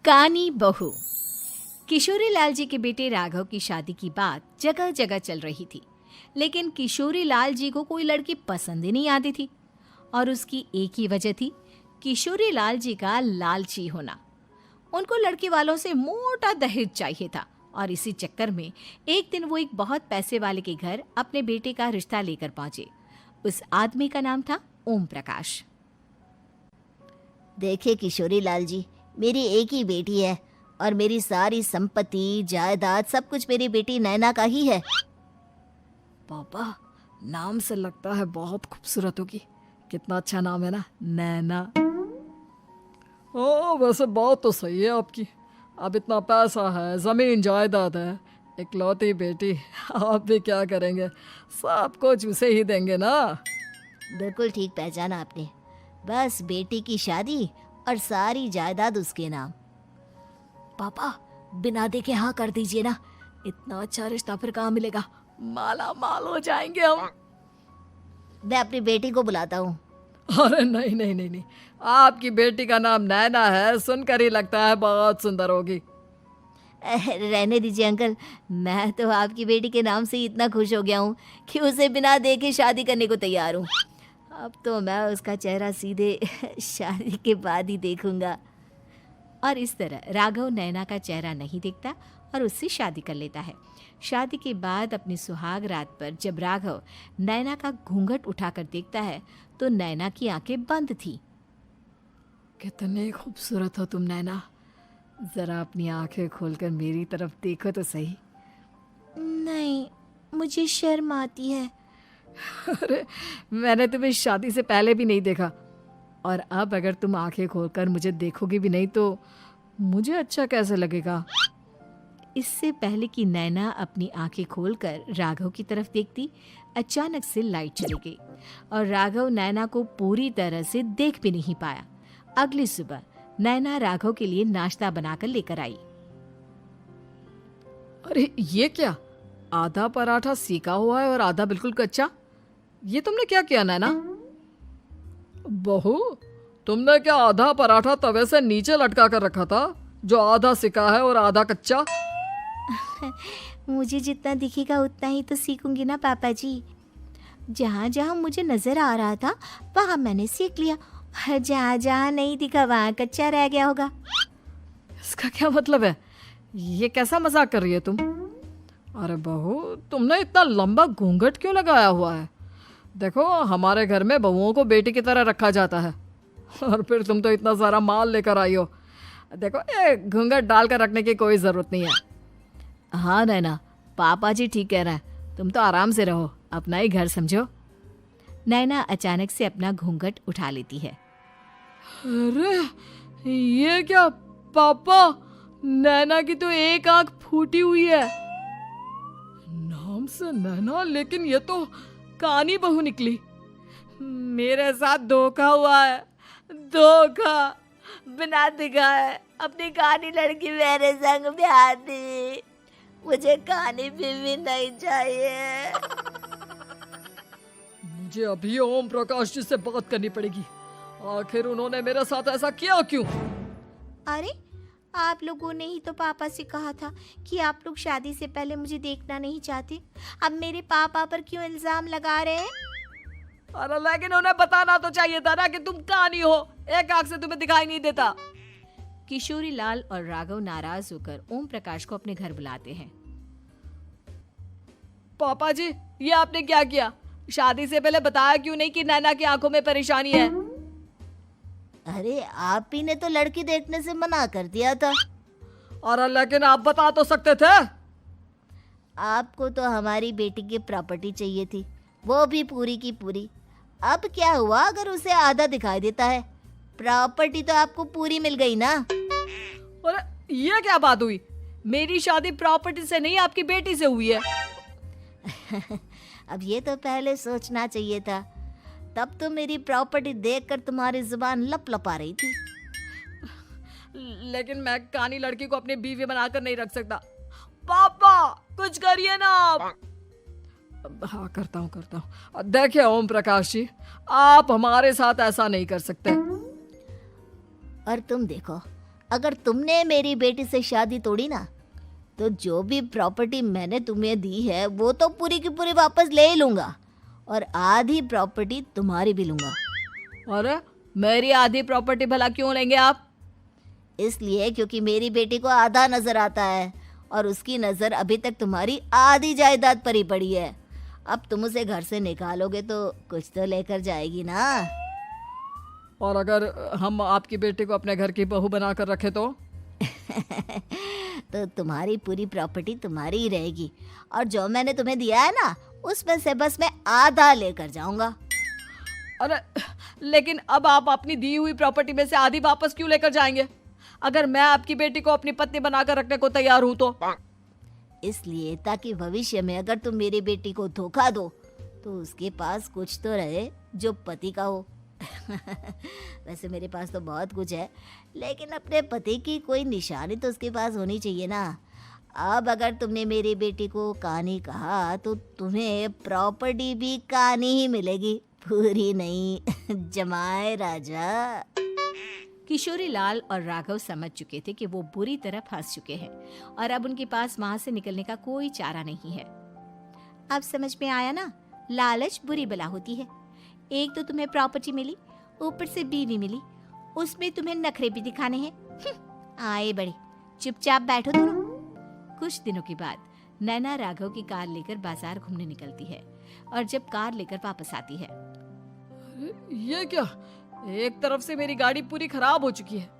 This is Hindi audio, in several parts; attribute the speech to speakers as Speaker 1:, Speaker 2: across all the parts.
Speaker 1: कानी बहू। किशोरी लाल जी के बेटे राघव की शादी की बात जगह जगह चल रही थी, लेकिन किशोरी लाल जी को कोई लड़की पसंद ही नहीं आती थी। और उसकी एक ही वजह थी, किशोरी लाल जी का लालची होना। उनको लड़की वालों से मोटा दहेज चाहिए था और इसी चक्कर में एक दिन वो एक बहुत पैसे वाले के घर अपने बेटे का रिश्ता लेकर पहुंचे। उस आदमी का नाम था ओम प्रकाश।
Speaker 2: देखिए किशोरी लाल जी, मेरी एक ही बेटी है और मेरी सारी संपत्ति जायदाद सब कुछ मेरी बेटी नैना का ही है।
Speaker 3: पापा, नाम से लगता है बहुत खूबसूरत होगी। कितना अच्छा नाम है ना, नैना। ओ, वैसे बात तो सही है आपकी। अब इतना पैसा है, जमीन जायदाद है, इकलौती बेटी, आप भी क्या करेंगे? सब कुछ उसे ही देंगे ना।
Speaker 2: बिल्कुल ठीक पहचाना आपने। बस बेटी की शादी और सारी जायदाद उसके नाम।
Speaker 3: पापा, बिना देखे हाँ कर दीजिए ना। इतना अच्छा रिश्ता फिर कहाँ मिलेगा? माला माल हो जाएंगे हम।
Speaker 2: मैं अपनी बेटी को बुलाता हूँ।
Speaker 3: अरे नहीं नहीं नहीं नहीं, आपकी बेटी का नाम नैना है, सुनकर ही लगता है बहुत सुंदर होगी।
Speaker 2: रहने दीजिए अंकल, मैं तो आपकी बेटी के नाम से ही इतना खुश हो गया हूँ कि उसे बिना देखे शादी करने को तैयार हूँ। अब तो मैं उसका चेहरा सीधे शादी के बाद ही देखूंगा।
Speaker 1: और इस तरह राघव नैना का चेहरा नहीं देखता और उससे शादी कर लेता है। शादी के बाद अपनी सुहाग रात पर जब राघव नैना का घूंघट उठाकर देखता है तो नैना की आंखें बंद थी।
Speaker 3: कितनी खूबसूरत हो तुम नैना, जरा अपनी आंखें खोलकर मेरी तरफ देखो तो सही।
Speaker 2: नहीं, मुझे शर्म आती है।
Speaker 3: अरे, मैंने तुम्हें शादी से पहले भी नहीं देखा, और अब अगर तुम आंखें खोलकर मुझे देखोगी भी नहीं तो मुझे अच्छा कैसे लगेगा?
Speaker 1: इससे पहले कि नैना अपनी आंखें खोलकर राघव की तरफ देखती, अचानक से लाइट चली गई और राघव नैना को पूरी तरह से देख भी नहीं पाया। अगली सुबह नैना राघव के लिए नाश्ता बनाकर लेकर आई।
Speaker 3: अरे ये क्या, आधा पराठा सीका हुआ है और आधा बिल्कुल कच्चा। ये तुमने क्या किया नैना? बहू, तुमने क्या आधा पराठा तवे से नीचे लटका कर रखा था, जो आधा सिका है और आधा कच्चा?
Speaker 2: मुझे जितना दिखेगा उतना ही तो सीखूंगी ना पापा जी। जहाँ जहाँ मुझे नजर आ रहा था वहाँ मैंने सीख लिया, जहाँ जहाँ नहीं दिखा वहाँ कच्चा रह गया होगा।
Speaker 3: इसका क्या मतलब है? ये कैसा मजाक कर रही है तुम? अरे बहू, तुमने इतना लंबा घूंघट क्यों लगाया हुआ है? देखो, हमारे घर में बहुओं को बेटी की तरह रखा जाता है, और फिर तुम तो इतना सारा माल लेकर आई हो। देखो, ये घूंघट डालकर रखने की कोई ज़रूरत नहीं है। हाँ नैना, पापा जी ठीक कह रहे हैं, तुम तो आराम से रहो, अपना ही घर समझो।
Speaker 1: नैना अचानक से अपना घूंघट उठा लेती है।
Speaker 3: अरे ये क्या पापा, नैना की तो एक आंख फूटी हुई है। नाम से नैना, लेकिन ये तो कानी बहू निकली। मेरे साथ धोखा हुआ है, धोखा।
Speaker 2: बिना दिखाए अपनी कानी लड़की मेरे संग ब्याह दी। मुझे कानी बीवी नहीं चाहिए।
Speaker 3: मुझे अभी ओम प्रकाश जी से बात करनी पड़ेगी। आखिर उन्होंने मेरे साथ ऐसा किया क्यों?
Speaker 2: अरे, आप लोगों ने ही तो पापा से कहा था कि आप लोग शादी से पहले मुझे देखना नहीं चाहते। अब मेरे पापा पर क्यों इल्जाम लगा रहे हैं?
Speaker 3: अरे लेकिन उन्हें बताना तो चाहिए था ना कि तुम कानी हो, एक आंख से तुम्हें दिखाई नहीं देता।
Speaker 1: किशोरी लाल और राघव नाराज होकर ओम प्रकाश को अपने घर बुलाते हैं।
Speaker 3: पापा जी, ये आपने क्या किया? शादी से पहले बताया क्यों नहीं कि नैना की आंखों में परेशानी है?
Speaker 2: अरे, आप ही ने तो लड़की देखने से मना कर दिया था।
Speaker 3: अरे लेकिन आप बता तो सकते थे।
Speaker 2: आपको तो हमारी बेटी की प्रॉपर्टी चाहिए थी, वो भी पूरी की पूरी। अब क्या हुआ अगर उसे आधा दिखाई देता है? प्रॉपर्टी तो आपको पूरी मिल गई ना।
Speaker 3: अरे ये क्या बात हुई? मेरी शादी प्रॉपर्टी से नहीं, आपकी बेटी से हुई है।
Speaker 2: अब ये तो पहले सोचना चाहिए था, तब तो मेरी प्रॉपर्टी देखकर तुम्हारी जुबान लप लपा रही थी।
Speaker 3: लेकिन मैं कानी लड़की को अपनी बीवी बनाकर नहीं रख सकता। पापा, कुछ करिए ना आप। हाँ, करता हूँ। देखिए ओम प्रकाश जी, आप हमारे साथ ऐसा नहीं कर सकते।
Speaker 2: और तुम देखो, अगर तुमने मेरी बेटी से शादी तोड़ी ना, तो जो भी प्रॉपर्टी मैंने तुम्हें दी है वो तो पूरी की पूरी वापस ले ही लूँगा, और आधी प्रॉपर्टी तुम्हारी भी लूँगा।
Speaker 3: अरे मेरी आधी प्रॉपर्टी भला क्यों लेंगे आप?
Speaker 2: इसलिए क्योंकि मेरी बेटी को आधा नजर आता है और उसकी नज़र अभी तक तुम्हारी आधी जायदाद पर ही पड़ी है। अब तुम उसे घर से निकालोगे तो कुछ तो लेकर जाएगी ना।
Speaker 3: और अगर हम आपकी बेटी को अपने घर की बहू बना कर रखे तो?
Speaker 2: तो तुम्हारी पूरी प्रॉपर्टी तुम्हारी ही रहेगी, और जो मैंने तुम्हें दिया है ना, उसमें से बस मैं आधा लेकर जाऊंगा।
Speaker 3: अरे लेकिन अब आप अपनी दी हुई प्रॉपर्टी में से आधी वापस क्यों लेकर जाएंगे? अगर मैं आपकी बेटी को अपनी पत्नी बनाकर रखने को तैयार हूं तो?
Speaker 2: इसलिए ताकि भविष्य में अगर तुम मेरी बेटी को धोखा दो तो उसके पास कुछ तो रहे जो पति का हो। वैसे मेरे पास तो बहुत कुछ है, लेकिन अपने पति की कोई निशानी तो उसके पास होनी चाहिए ना। अब अगर तुमने मेरी बेटी को कानी कहा तो तुम्हें प्रॉपर्टी भी कानी ही मिलेगी, पूरी नहीं। जमाए राजा।
Speaker 1: किशोरी लाल और राघव समझ चुके थे कि वो बुरी तरह फंस चुके हैं और अब उनके पास वहां से निकलने का कोई चारा नहीं है। अब समझ में आया ना, लालच बुरी बला होती है। एक तो तुम्हें प्रॉपर्टी मिली, ऊपर से बीवी मिली, उसमें तुम्हें नखरे भी दिखाने हैं। आए बड़े, चुपचाप बैठो दोनों। कुछ दिनों के बाद नैना राघव की कार लेकर बाजार घूमने निकलती है और जब कार लेकर वापस आती है,
Speaker 3: ये क्या? एक तरफ से मेरी गाड़ी पूरी खराब हो चुकी है।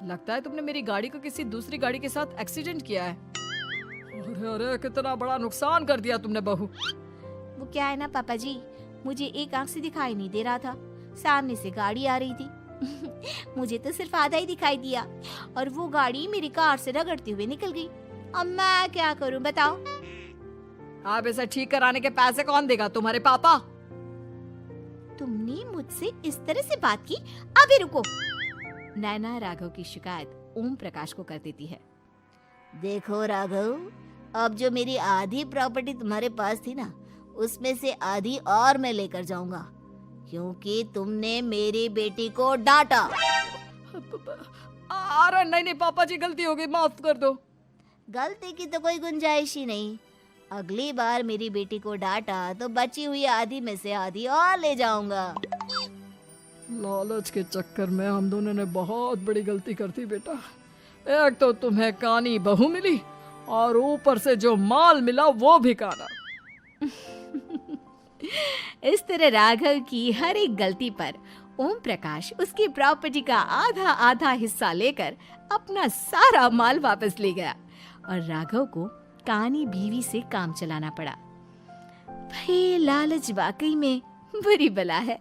Speaker 3: लगता है तुमने मेरी गाड़ी को किसी दूसरी गाड़ी के साथ एक्सीडेंट किया है। अरे अरे कितना बड़ा नुकसान कर दिया तुमने बहू।
Speaker 1: वो क्या है ना पापा जी, मुझे एक आंख से दिखाई नहीं दे रहा था, सामने से गाड़ी आ रही थी। मुझे तो सिर्फ आधा ही दिखाई दिया और वो गाड़ी मेरी कार से रगड़ते हुए निकल गई। अब मैं क्या करूं बताओ?
Speaker 3: आप इसे ठीक कराने के पैसे कौन देगा? तुम्हारे पापा?
Speaker 1: तुमने मुझसे इस तरह से बात की? अभी रुको। नैना राघव की शिकायत ओम प्रकाश को कर देती है।
Speaker 2: देखो राघव, अब जो मेरी आधी प्रॉपर्टी तुम्हारे पास थी ना, उसमें से आधी और मैं लेकर जाऊंगा, क्योंकि तुमने मेरी बेटी को डांटा।
Speaker 3: अरे नहीं नहीं पापा जी, गलती हो गई, माफ कर दो।
Speaker 2: गलती की तो कोई गुंजाइश ही नहीं। अगली बार मेरी बेटी को डांटा तो बची हुई आधी में से आधी और ले जाऊंगा।
Speaker 3: लालच के चक्कर में हम दोनों ने बहुत बड़ी गलती कर दी बेटा। एक तो तुम्हें कानी बहू मिली और ऊपर से जो माल मिला वो भी काना।
Speaker 1: इस तरह राघव की हर एक गलती पर ओम प्रकाश उसकी प्रॉपर्टी का आधा आधा हिस्सा लेकर अपना सारा माल वापस ले गया और राघव को कानी बीवी से काम चलाना पड़ा। भाई लालच वाकई में बुरी बला है।